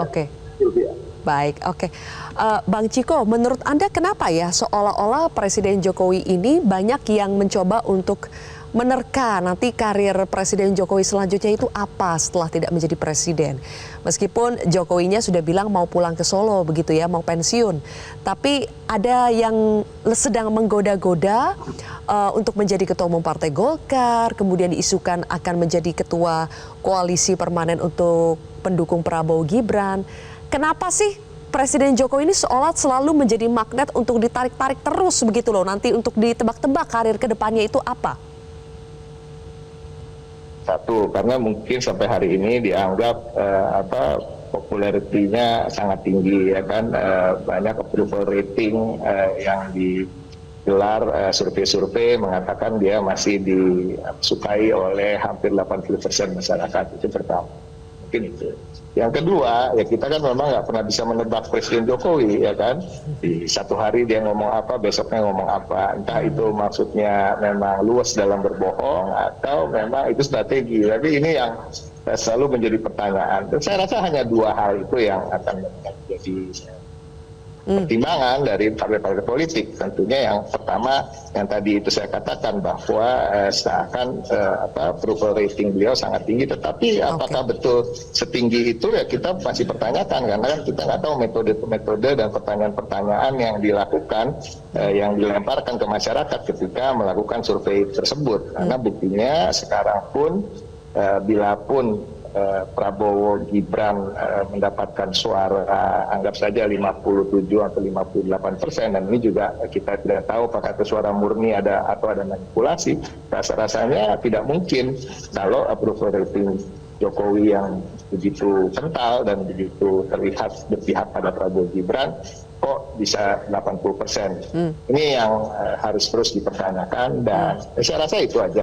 Oke. Sylvia. Baik, oke. Bang Ciko, menurut Anda kenapa ya seolah-olah Presiden Jokowi ini banyak yang mencoba untuk menerka nanti karir Presiden Jokowi selanjutnya itu apa setelah tidak menjadi presiden? Meskipun Jokowinya sudah bilang mau pulang ke Solo begitu ya, mau pensiun. Tapi ada yang sedang menggoda-goda untuk menjadi ketua umum Partai Golkar, kemudian diisukan akan menjadi ketua koalisi permanen untuk pendukung Prabowo Gibran. Kenapa sih Presiden Jokowi ini seolah selalu menjadi magnet untuk ditarik-tarik terus begitu loh, nanti untuk ditebak-tebak karir ke depannya itu apa? Satu, karena mungkin sampai hari ini dianggap popularitinya sangat tinggi ya kan, banyak approval rating yang digelar survei-survei mengatakan dia masih disukai oleh hampir 80% masyarakat. Itu pertama. Mungkin itu. Yang kedua, ya kita kan memang nggak pernah bisa menebak Presiden Jokowi, ya kan. Di satu hari dia ngomong apa, besoknya ngomong apa. Entah itu maksudnya memang luas dalam berbohong, atau memang itu strategi. Tapi ini yang selalu menjadi pertanyaan. Dan saya rasa hanya dua hal itu yang akan menjadi pertimbangan dari partai-partai politik. Tentunya yang pertama yang tadi itu saya katakan bahwa seakan approval rating beliau sangat tinggi, tetapi apakah betul setinggi itu ya kita masih pertanyakan, karena kan kita nggak tahu metode dan pertanyaan-pertanyaan yang dilakukan yang dilemparkan ke masyarakat ketika melakukan survei tersebut. Karena buktinya sekarang pun bila pun Prabowo Gibran mendapatkan suara anggap saja 57 atau 58%, dan ini juga kita tidak tahu apakah itu suara murni atau ada manipulasi. Rasa-rasanya tidak mungkin kalau approval rating Jokowi yang begitu kental dan begitu terlihat berpihak pada Prabowo Gibran kok bisa 80%. Ini yang harus terus dipertanyakan, dan saya rasa itu aja.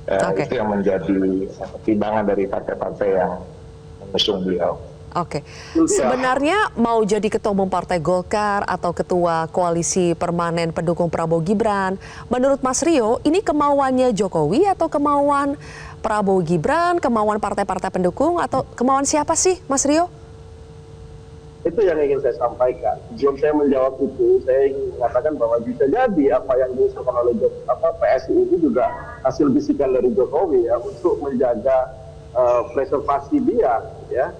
Itu yang menjadi pertimbangan dari partai-partai yang mengusung beliau. Oke, sebenarnya mau jadi ketua umum Partai Golkar atau ketua koalisi permanen pendukung Prabowo Gibran, menurut Mas Rio ini kemauannya Jokowi atau kemauan Prabowo Gibran, kemauan partai-partai pendukung, atau kemauan siapa sih Mas Rio? Itu yang ingin saya sampaikan. Sebelum saya menjawab itu, saya ingin mengatakan bahwa bisa jadi apa yang diusulkan oleh PSI ini juga hasil bisikan dari Jokowi ya, untuk menjaga preservasi dia, ya,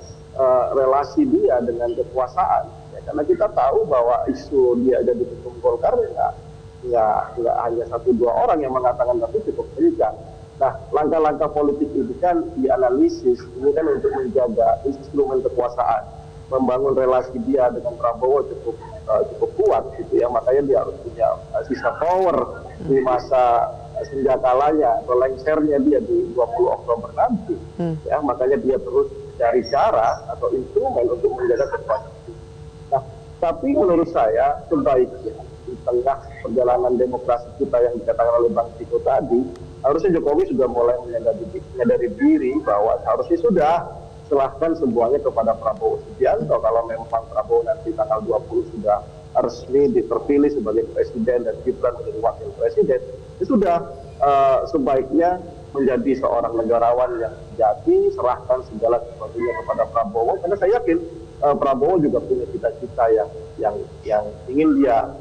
relasi dia dengan kekuasaan. Ya, karena kita tahu bahwa isu dia jadi ketua Golkar nggak hanya 1-2 orang yang mengatakan, tapi cukup banyak. Nah, langkah-langkah politik ini kan dianalisis, ini kan untuk menjaga instrumen kekuasaan, membangun relasi dia dengan Prabowo cukup kuat gitu ya, makanya dia harus punya sisa power di masa senjakalanya atau lengsernya dia di 20 Oktober nanti. Ya, makanya dia terus cari cara atau instrumen untuk menjaga kekuasaan. Nah, tapi menurut saya sebaiknya di tengah perjalanan demokrasi kita yang dikatakan oleh Bang Ciko tadi, harusnya Jokowi sudah mulai menyadari diri bahwa harusnya sudah serahkan semuanya kepada Prabowo Subianto. Kalau memang Prabowo nanti tanggal 20 sudah resmi terpilih sebagai presiden dan Gibran menjadi wakil presiden, itu sudah sebaiknya menjadi seorang negarawan yang sejati, serahkan segala sesuatunya kepada Prabowo, karena saya yakin Prabowo juga punya cita-cita yang ingin dia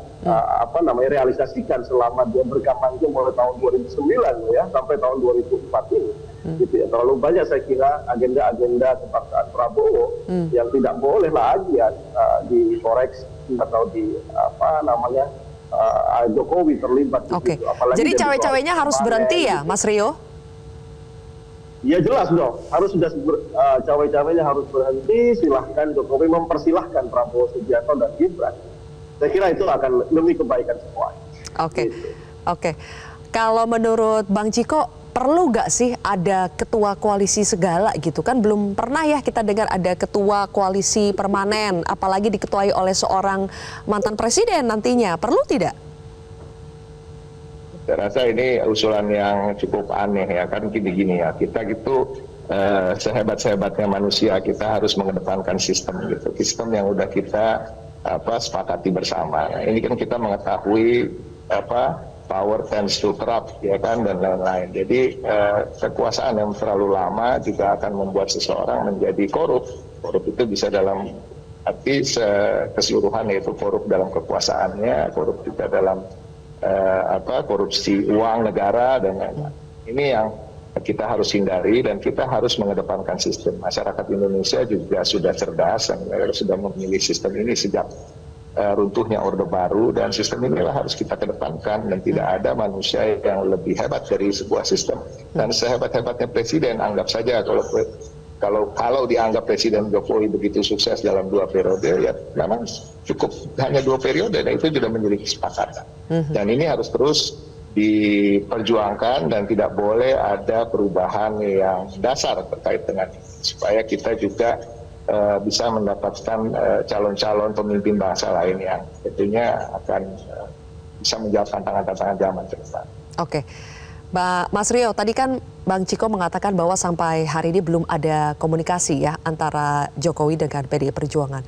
realisasikan selama dia berkampanye mulai tahun 2009 ya sampai tahun 2004 ini. Gitu ya. Terlalu banyak saya kira agenda-agenda kebangsaan Prabowo yang tidak boleh lagi dikoreksi atau Jokowi terlibat. Oke. Jadi cawe-cawenya harus berhenti ya, Mas Rio? Ya jelas dong, harus sudah cawe-cawenya harus berhenti. Silahkan Jokowi mempersilahkan Prabowo Subianto dan Gibran. Saya kira itu akan demi kebaikan semua. Oke, oke. Kalau menurut Bang Ciko, perlu nggak sih ada ketua koalisi segala gitu kan? Belum pernah ya kita dengar ada ketua koalisi permanen, apalagi diketuai oleh seorang mantan presiden nantinya. Perlu tidak? Saya rasa ini usulan yang cukup aneh ya kan, gini ya, kita gitu sehebat-sehebatnya manusia kita harus mengedepankan sistem gitu, sistem yang udah kita sepakati bersama. Nah, ini kan kita mengetahui power tends to corrupt ya kan, dan lain-lain. Jadi kekuasaan yang terlalu lama juga akan membuat seseorang menjadi korup. Korup itu bisa dalam arti keseluruhan, yaitu korup dalam kekuasaannya, korup juga dalam korupsi uang negara dan lain-lain. Ini yang kita harus hindari dan kita harus mengedepankan sistem. Masyarakat Indonesia juga sudah cerdas dan mereka sudah memilih sistem ini sejak runtuhnya Orde Baru, dan sistem inilah harus kita kedepankan dan tidak ada manusia yang lebih hebat dari sebuah sistem. Dan sehebat-hebatnya presiden, anggap saja kalau dianggap Presiden Jokowi begitu sukses dalam 2 periode, ya memang cukup hanya 2 periode dan itu sudah menjadi kesepakatan. Dan ini harus terus diperjuangkan dan tidak boleh ada perubahan yang dasar terkait dengan ini, supaya kita juga bisa mendapatkan calon-calon pemimpin bangsa lain yang tentunya akan bisa menjawab tantangan-tantangan zaman ke depan. Oke, Mas Rio, tadi kan Bang Ciko mengatakan bahwa sampai hari ini belum ada komunikasi ya antara Jokowi dengan PDI Perjuangan.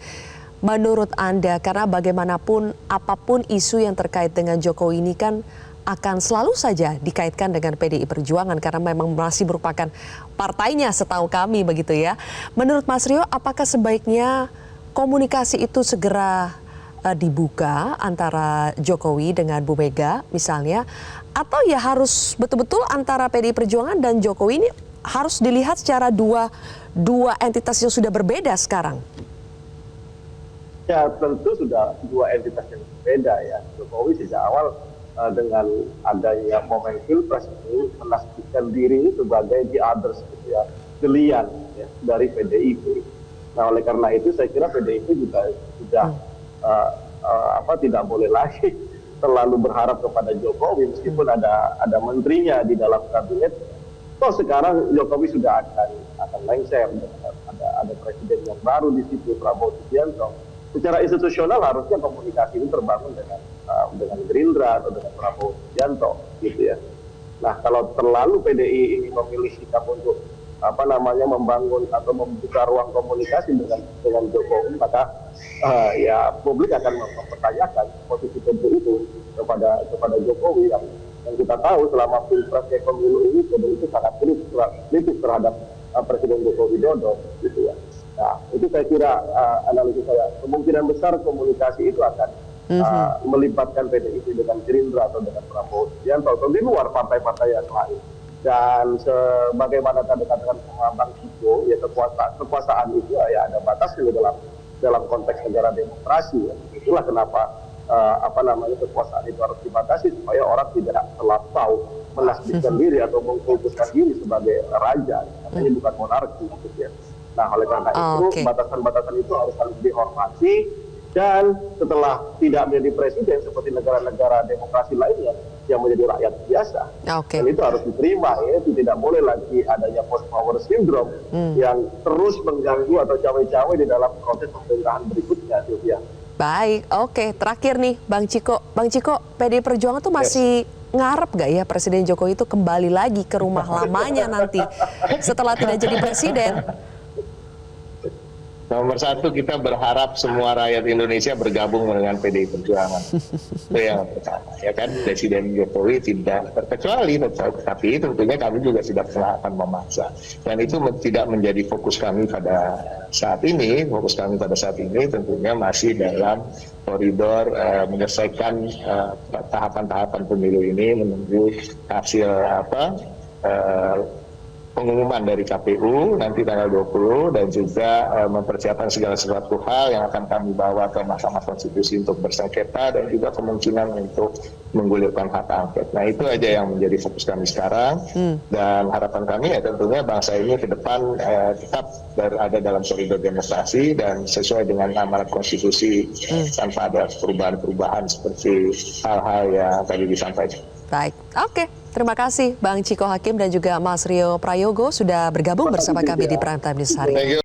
Menurut Anda, karena bagaimanapun apapun isu yang terkait dengan Jokowi ini kan akan selalu saja dikaitkan dengan PDI Perjuangan karena memang masih merupakan partainya setahu kami begitu ya. Menurut Mas Rio, apakah sebaiknya komunikasi itu segera dibuka antara Jokowi dengan Bu Mega misalnya, atau ya harus betul-betul antara PDI Perjuangan dan Jokowi ini harus dilihat secara dua entitas yang sudah berbeda sekarang? Ya tentu sudah 2 entitas yang berbeda ya. Jokowi sejak awal dengan adanya momen pilpres ini menastikan diri sebagai the others gitu ya, gelian ya, dari PDIP. Nah oleh karena itu saya kira PDIP juga sudah tidak boleh lagi terlalu berharap kepada Jokowi meskipun ada menterinya di dalam kabinet. Toh sekarang Jokowi sudah akan lengser, ada presiden yang baru di situ, Prabowo Subianto. Secara institusional harusnya komunikasi ini terbangun dengan Gerindra atau dengan Prabowo Subianto gitu ya. Nah kalau terlalu PDI ini memilih sikap untuk membangun atau membuka ruang komunikasi dengan Jokowi, maka ya publik akan mempertanyakan posisi PDI itu kepada Jokowi yang kita tahu selama pilpres pemilu ini PDI itu sangat kritis terhadap Presiden Joko Widodo gitu ya. Nah itu saya kira analisis saya, kemungkinan besar komunikasi itu akan melibatkan PDIP dengan Gerindra atau dengan Prabowo Subianto atau di luar partai-partai yang lain. Dan sebagaimana tadi katakan Bang Ciko, ya kekuasaan itu ya ada batasnya dalam konteks negara demokrasi. Ya. Itulah kenapa kekuasaan itu harus dibatasi supaya orang tidak terlampau menasbihkan diri atau mengkultuskan diri sebagai raja. Namanya bukan monarki gitu ya. Nah oleh karena itu batasan-batasan itu harus dihormati. Dan setelah tidak menjadi presiden seperti negara-negara demokrasi lainnya yang menjadi rakyat biasa, dan itu harus diterima ya, itu tidak boleh lagi adanya post power syndrome yang terus mengganggu atau cawe-cawe di dalam proses pemerintahan berikutnya, Sylvia. Baik, terakhir nih Bang Ciko, PDI Perjuangan tuh masih ngarep gak ya Presiden Jokowi itu kembali lagi ke rumah lamanya nanti setelah tidak jadi presiden? Nomor 1, kita berharap semua rakyat Indonesia bergabung dengan PDI Perjuangan. Itu yang pertama. Ya kan, Presiden Jokowi tidak terkecuali, tapi tentunya kami juga tidak pernah akan memaksa. Dan itu tidak menjadi fokus kami pada saat ini. Fokus kami pada saat ini tentunya masih dalam koridor menyelesaikan tahapan-tahapan pemilu ini, menunggu hasil pengumuman dari KPU nanti tanggal 20 dan juga mempersiapkan segala sesuatu hal yang akan kami bawa ke Mahkamah Konstitusi untuk bersengketa dan juga kemungkinan untuk menggulirkan hak angket. Nah itu aja yang menjadi fokus kami sekarang dan harapan kami ya tentunya bangsa ini ke depan tetap berada dalam koridor demokrasi dan sesuai dengan amanat konstitusi tanpa ada perubahan-perubahan seperti hal-hal yang tadi disampaikan. Baik, terima kasih Bang Ciko Hakim dan juga Mas Rio Prayogo sudah bergabung bersama kami di Prime Time News hari ini.